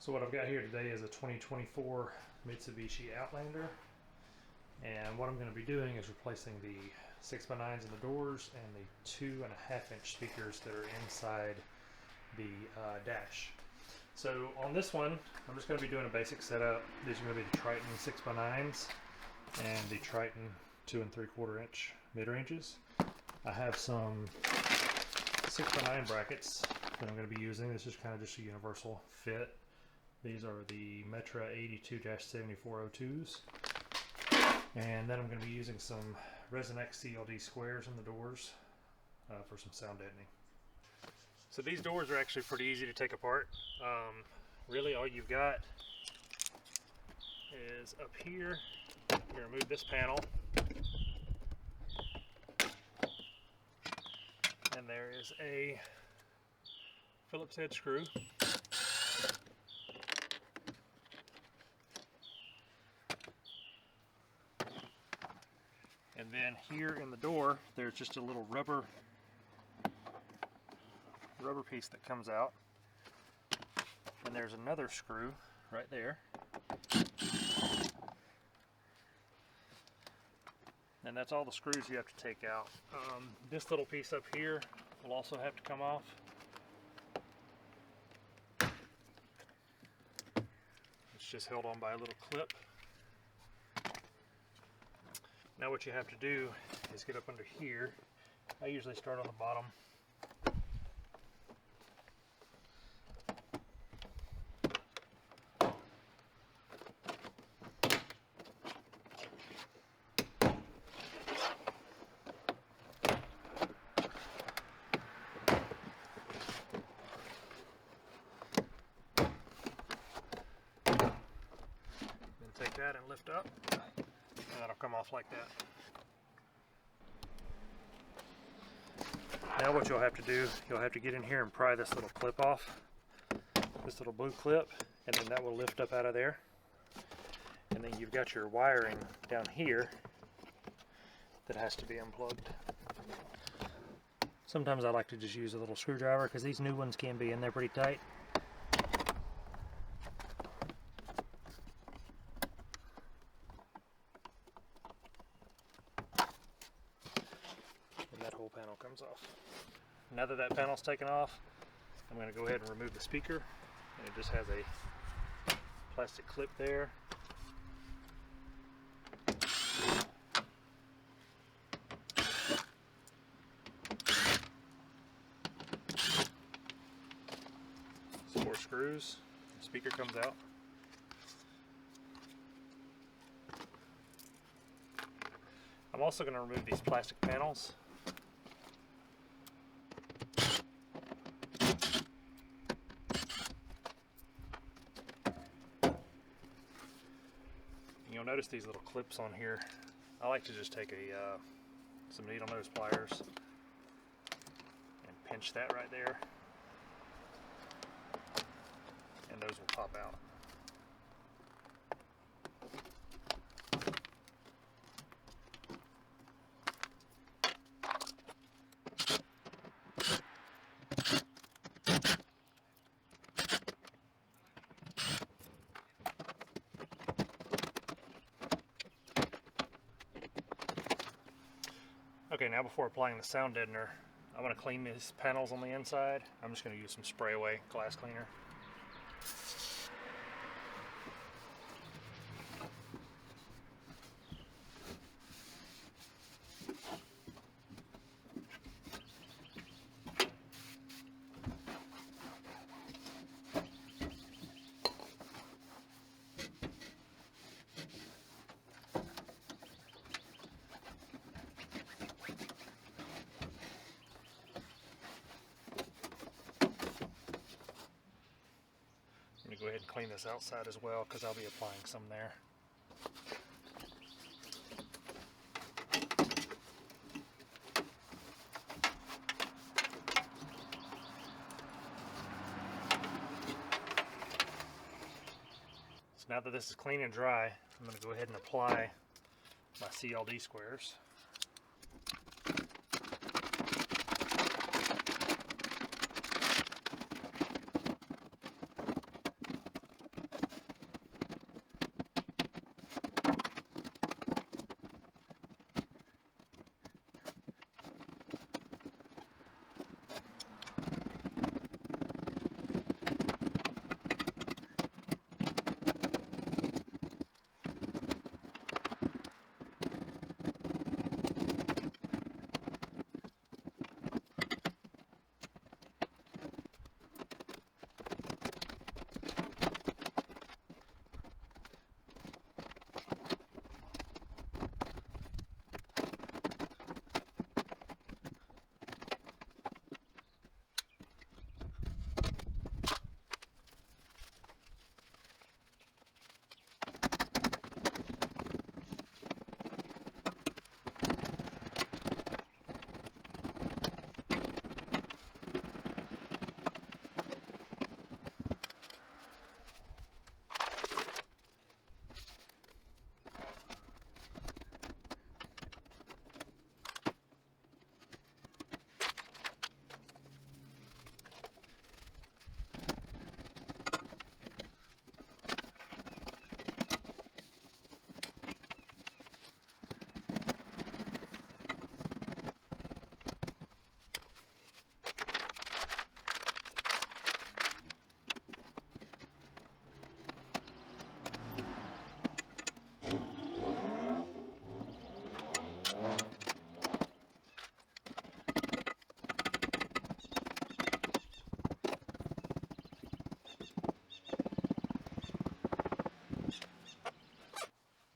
So what I've got here today is a 2024 Mitsubishi Outlander, and what I'm going to be doing is replacing the 6x9s in the doors and the 2.5-inch speakers that are inside the dash. So on this one, I'm just going to be doing a basic setup. These are going to be the Triton 6x9s and the Triton 2 3/4 inch mid-ranges. I have some 6x9 brackets that I'm going to be using. This is kind of just a universal fit. These are the Metra 82-7402s. And then I'm going to be using some Resin X CLD squares in the doors for some sound deadening. So these doors are actually pretty easy to take apart. Really all you've got is up here, you remove this panel, and there is a Phillips head screw. And then here in the door, there's just a little rubber piece that comes out. And there's another screw right there. And that's all the screws you have to take out. This little piece up here will also have to come off. It's just held on by a little clip. Now what you have to do is get up under here. I usually start on the bottom. Then take that and lift up. And that'll come off like that. Now what you'll have to do, you'll have to get in here and pry this little clip off, this little blue clip, and then that will lift up out of there. And then you've got your wiring down here that has to be unplugged. Sometimes I like to just use a little screwdriver because these new ones can be in there pretty tight. And that whole panel comes off. Now that that panel's taken off, I'm going to go ahead and remove the speaker, and it just has a plastic clip there. Some more screws, the speaker comes out. I'm also going to remove these plastic panels. You'll notice these little clips on here. I like to just take some needle nose pliers and pinch that right there, and those will pop out. Okay, now before applying the sound deadener, I want to clean these panels on the inside. I'm just going to use some spray away glass cleaner. I'm going to go ahead and clean this outside as well because I'll be applying some there. So now that this is clean and dry, I'm going to go ahead and apply my CLD squares.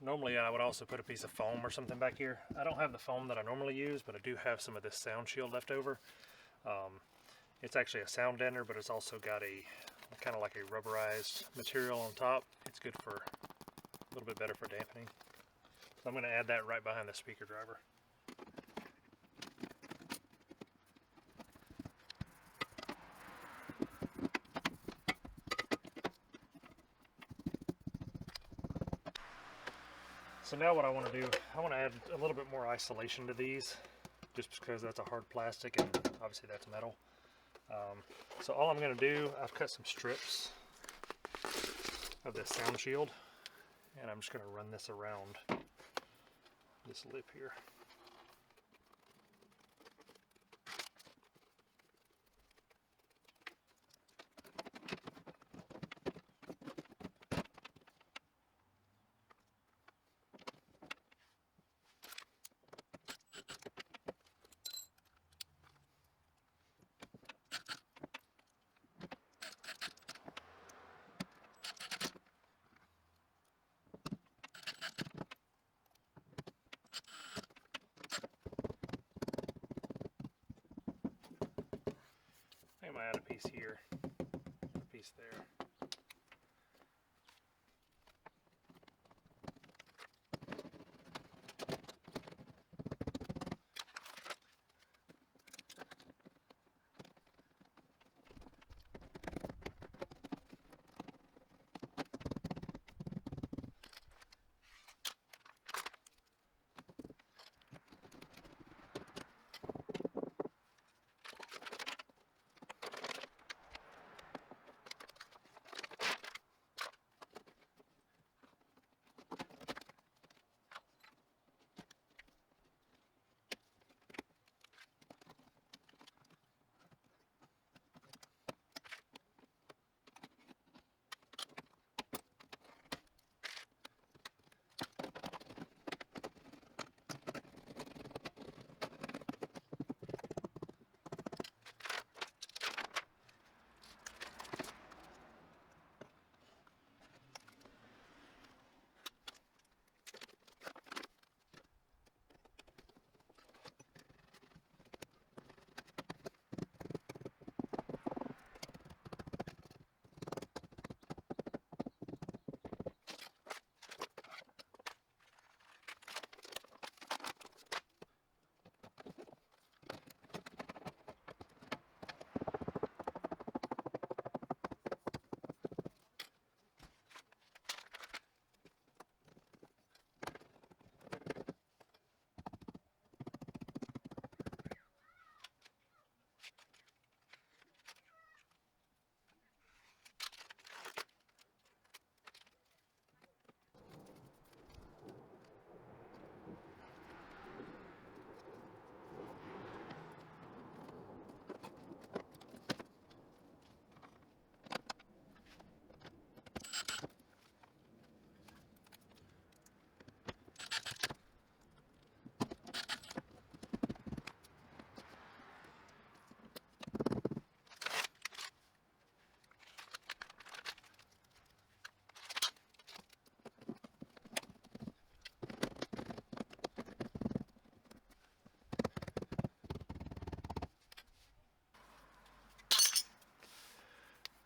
Normally I would also put a piece of foam or something back here. I don't have the foam that I normally use, but I do have some of this sound shield left over. It's actually a sound deadener, but it's also got a kind of like a rubberized material on top. It's good for a little bit better for dampening. So I'm going to add that right behind the speaker driver. So now what I want to do, I want to add a little bit more isolation to these, just because that's a hard plastic and obviously that's metal. So all I'm going to do, I've cut some strips of this sound shield, and I'm just going to run this around this lip here. I'm going to add a piece here, a piece there.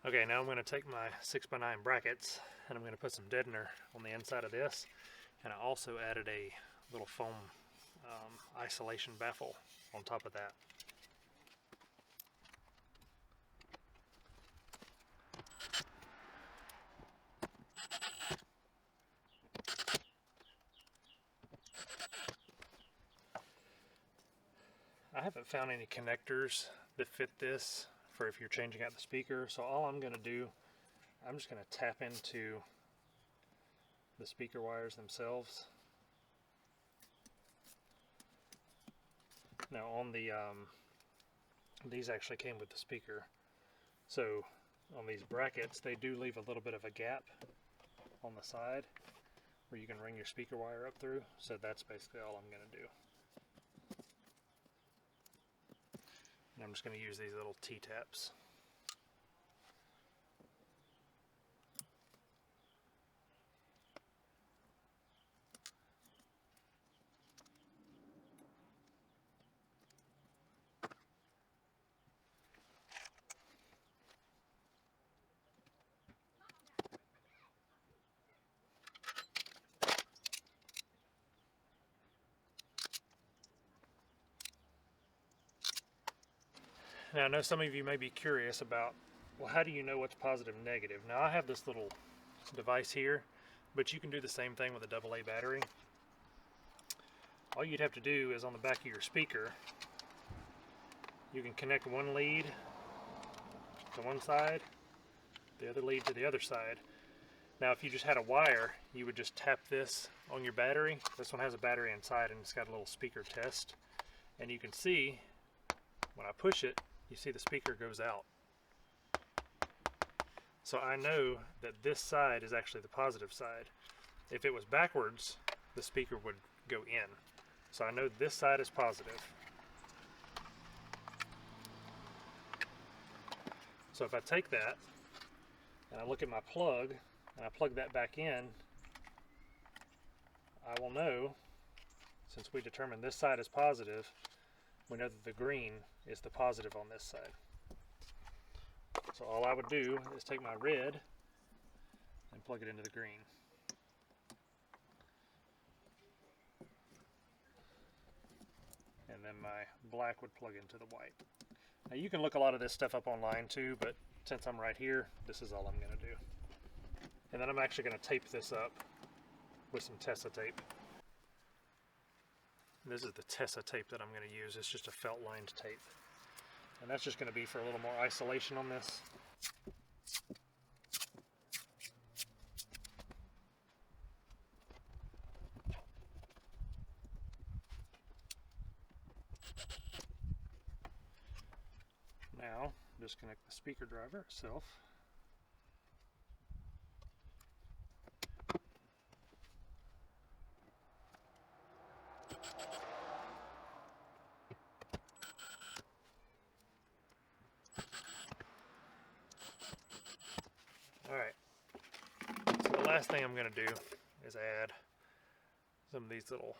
Okay, now I'm going to take my 6x9 brackets and I'm going to put some deadener on the inside of this, and I also added a little foam isolation baffle on top of that. I haven't found any connectors that fit this for if you're changing out the speaker, so all I'm going to do, I'm just going to tap into the speaker wires themselves. Now on the these actually came with the speaker, so on these brackets they do leave a little bit of a gap on the side where you can ring your speaker wire up through, so that's basically all I'm going to do. And I'm just going to use these little T-taps. Now I know some of you may be curious about, well, how do you know what's positive and negative? Now I have this little device here, but you can do the same thing with a AA battery. All you'd have to do is on the back of your speaker, you can connect one lead to one side, the other lead to the other side. Now if you just had a wire, you would just tap this on your battery. This one has a battery inside and it's got a little speaker test. And you can see, when I push it, you see the speaker goes out. So I know that this side is actually the positive side. If it was backwards, the speaker would go in. So I know this side is positive. So if I take that and I look at my plug and I plug that back in, I will know, since we determined this side is positive, we know that the green is the positive on this side. So all I would do is take my red and plug it into the green. And then my black would plug into the white. Now you can look a lot of this stuff up online too, but since I'm right here, this is all I'm going to do. And then I'm actually going to tape this up with some Tessa tape. This is the Tessa tape that I'm going to use. It's just a felt lined tape. And that's just going to be for a little more isolation on this. Now, disconnect the speaker driver itself. Alright, so the last thing I'm going to do is add some of these little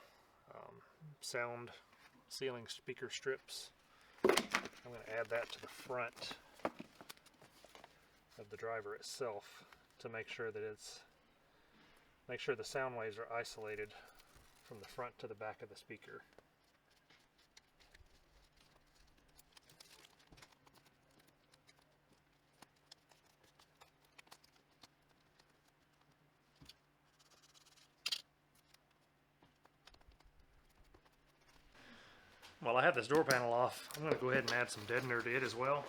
sound ceiling speaker strips. I'm going to add that to the front of the driver itself to make sure that the sound waves are isolated from the front to the back of the speaker. While I have this door panel off, I'm going to go ahead and add some deadener to it as well.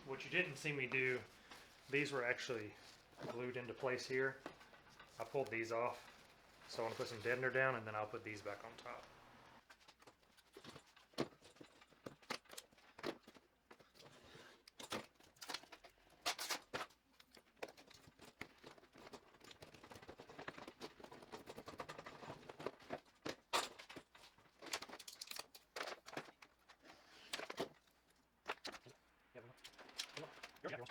What you didn't see me do, these were actually glued into place here. I pulled these off, so I want to put some deadener down and then I'll put these back on top. Dang it.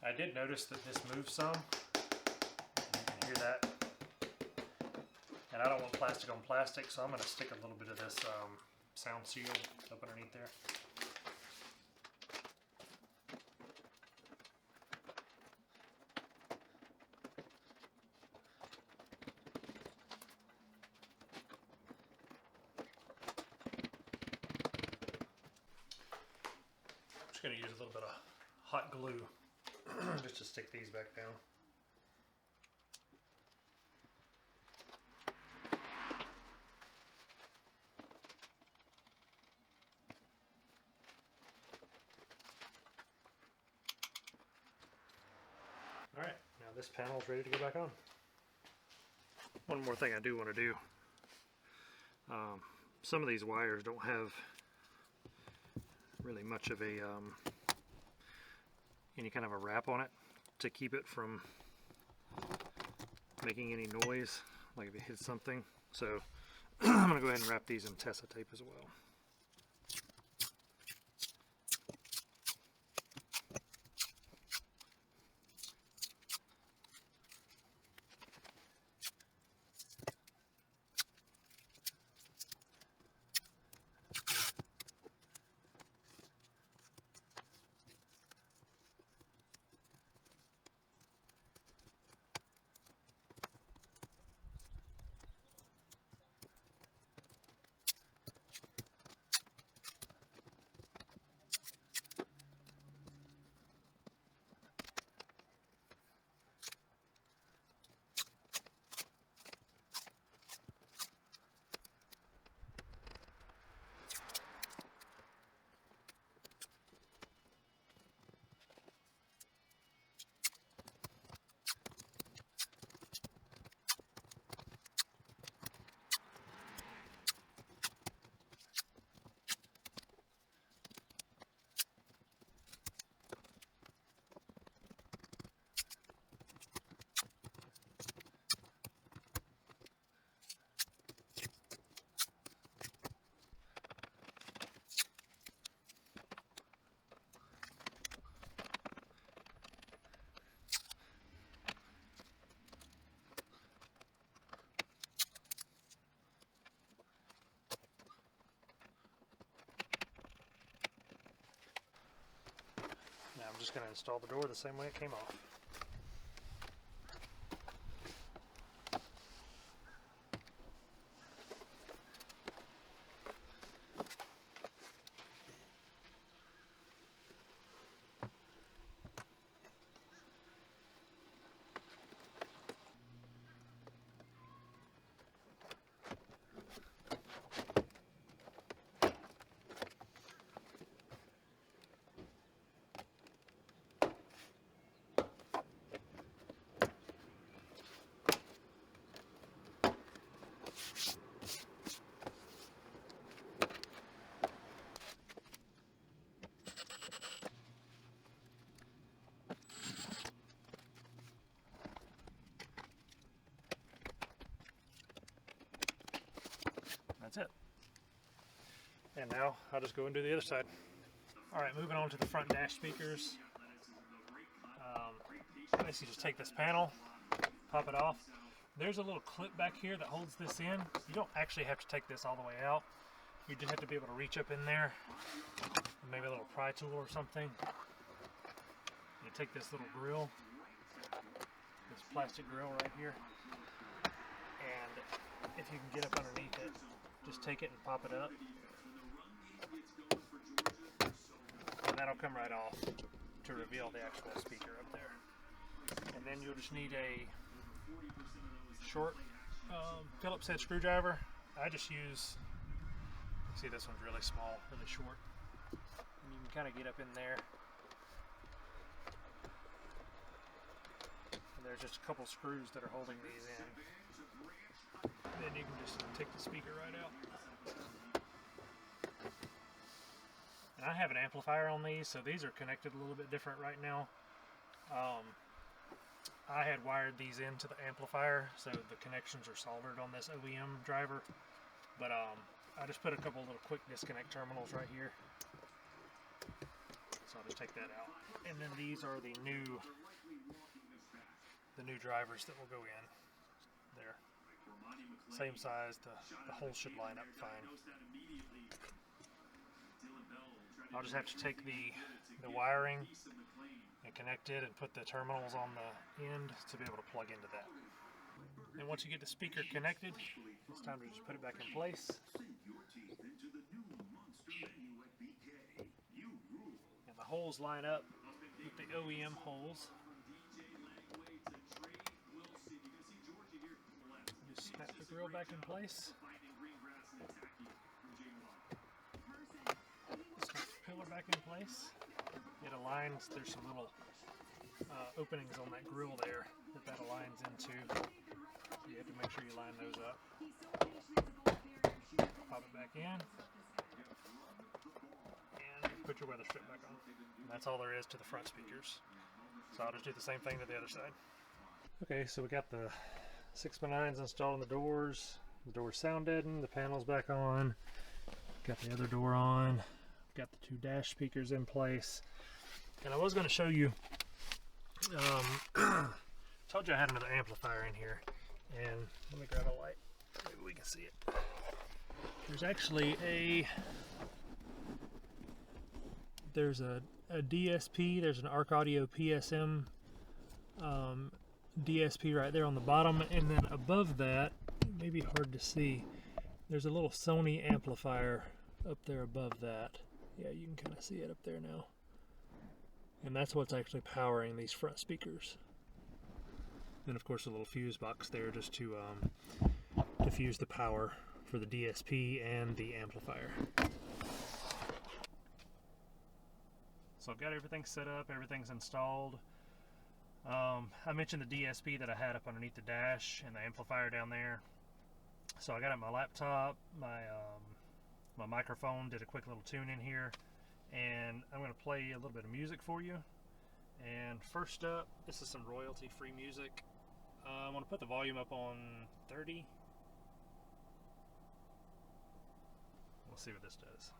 I did notice that this moves some. You can hear that. And I don't want plastic on plastic, so I'm going to stick a little bit of this sound seal up underneath there. just going to use a little bit of hot glue just to stick these back down. Alright, now this panel is ready to go back on. One more thing I do want to do. Some of these wires don't have really much of a any kind of a wrap on it to keep it from making any noise, like if it hits something. So I'm going to go ahead and wrap these in Tessa tape as well. Now I'm just going to install the door the same way it came off. That's it. And now I'll just go and do the other side. Alright, moving on to the front dash speakers. Basically just take this panel, pop it off. There's a little clip back here that holds this in. You don't actually have to take this all the way out. You just have to be able to reach up in there. Maybe a little pry tool or something. You take this little grill, this plastic grill right here, and if you can get up underneath it, just take it and pop it up, and that'll come right off to reveal the actual speaker up there. And then you'll just need a short Phillips head screwdriver. I just use, see, this one's really small, really short, and you can kind of get up in there. And there's just a couple screws that are holding these in. Then you can just take the speaker right out. And I have an amplifier on these, so these are connected a little bit different right now. I had wired these into the amplifier, so the connections are soldered on this OEM driver. But I just put a couple little quick disconnect terminals right here. So I'll just take that out. And then these are the new drivers that will go in there. Same size, the holes should line up fine. I'll just have to take the wiring and connect it and put the terminals on the end to be able to plug into that. And once you get the speaker connected, it's time to just put it back in place. And the holes line up with the OEM holes. Just snap the grill back in place. Snap the pillar back in place. It aligns, there's some little openings on that grill there that aligns into. You have to make sure you line those up. Pop it back in. And put your weather strip back on. And that's all there is to the front speakers. So I'll just do the same thing to the other side. Okay, so we got the 6x9s installed on the doors. The door's sound deadened, the panel's back on. Got the other door on. Got the 2 dash speakers in place. And I was going to show you, told you I had another amplifier in here. And let me grab a light, maybe we can see it. There's actually there's a DSP, there's an Arc Audio PSM DSP right there on the bottom, and then above that, it may be hard to see, there's a little Sony amplifier up there above that. Yeah, you can kind of see it up there now. And that's what's actually powering these front speakers. Then of course a little fuse box there just to fuse the power for the DSP and the amplifier. So I've got everything set up, everything's installed. I mentioned the DSP that I had up underneath the dash and the amplifier down there. So I got it on my laptop, my microphone, did a quick little tune in here, and I'm going to play a little bit of music for you. And first up, this is some royalty-free music. I'm going to put the volume up on 30. We'll see what this does.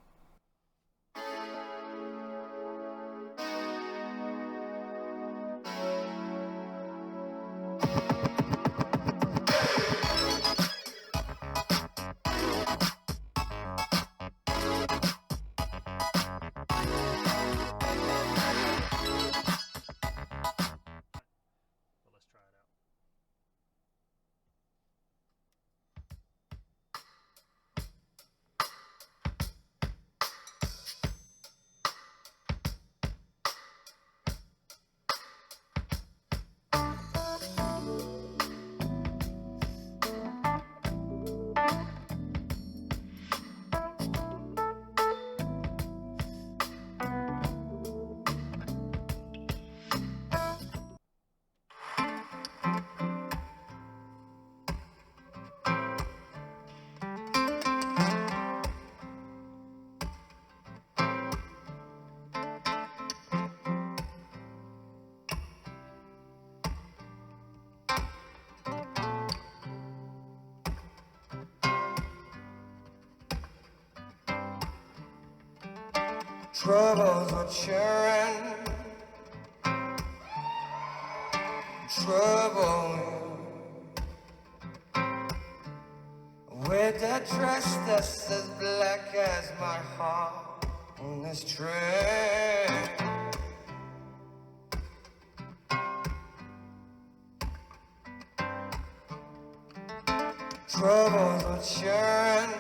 Troubles are cheering, trouble with a dress that's as black as my heart on this train. Troubles are cheering.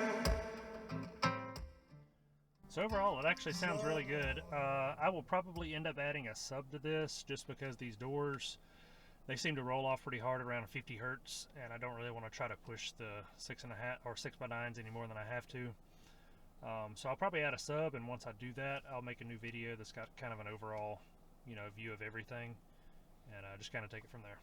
So overall, it actually sounds really good. I will probably end up adding a sub to this just because these doors, they seem to roll off pretty hard around 50 hertz, and I don't really want to try to push the 6.5 or 6x9s any more than I have to. So I'll probably add a sub, and once I do that, I'll make a new video that's got kind of an overall, view of everything, and just kind of take it from there.